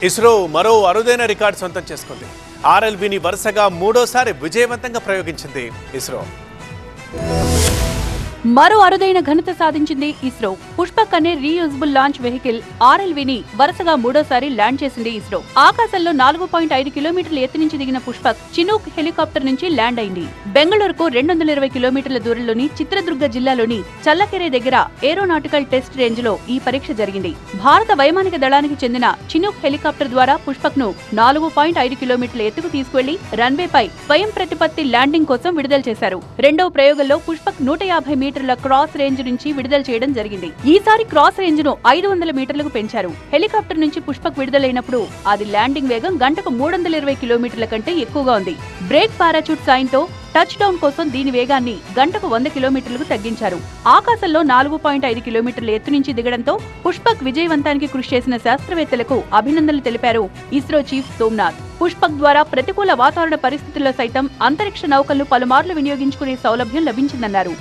ఇస్రో మరో అరుదైన రికార్డు సొంతం చేసుకుంది. ఆర్ఎల్విని వరుసగా మూడోసారి విజయవంతంగా ప్రయోగించింది ఇస్రో. మరో అరుదైన ఘనత సాధించింది ఇస్రో. పుష్పక్ అనే రీయూజబుల్ లాంచ్ వెహికల్ ఆర్ఎల్విని వరుసగా మూడోసారి ల్యాండ్ చేసింది ఇస్రో. ఆకాశంలో 4.5 కిలోమీటర్ల ఎత్తు నుంచి దిగిన పుష్పక్ చినూక్ హెలికాప్టర్ నుంచి ల్యాండ్ అయింది. బెంగళూరుకు 220 కిలోమీటర్ల దూరంలోని చిత్రదుర్గ జిల్లాలోని చల్లకెరే దగ్గర ఏరోనాటికల్ టెస్ట్ రేంజ్ లో ఈ పరీక్ష జరిగింది. భారత వైమానిక దళానికి చెందిన చినూక్ హెలికాప్టర్ ద్వారా పుష్పక్ ను 4.5 కిలోమీటర్ల ఎత్తుకు తీసుకెళ్లి రన్వేపై స్వయం ప్రతిపత్తి ల్యాండింగ్ కోసం విడుదల చేశారు. రెండవ ప్రయోగంలో పుష్పక్ 150 మీటర్ల క్రాస్ రేంజ్ నుంచి విడుదల చేయడం జరిగింది. ఈసారి క్రాస్ రేంజ్ ను 500 మీటర్లకు పెంచారు. హెలికాప్టర్ నుంచి పుష్పక్ విడుదలైనప్పుడు అది ల్యాండింగ్ వేగం గంటకు 320 కిలోమీటర్ల కంటే ఎక్కువగా ఉంది. బ్రేక్ పారాచూట్ సాయంతో టచ్ డౌన్ కోసం దీని వేగాన్ని గంటకు 100 కిలోమీటర్లకు తగ్గించారు. ఆకాశంలో 4.5 కిలోమీటర్ల ఎత్తు నుంచి దిగడంతో పుష్పక్ విజయవంతానికి కృషి చేసిన శాస్త్రవేత్తలకు అభినందనలు తెలిపారు ఇస్రో చీఫ్ సోమనాథ్. పుష్పక్ ద్వారా ప్రతికూల వాతావరణ పరిస్థితుల్లో సైతం అంతరిక్ష నౌకలను పలుమార్లు వినియోగించుకునే సౌలభ్యం లభించిందన్నారు.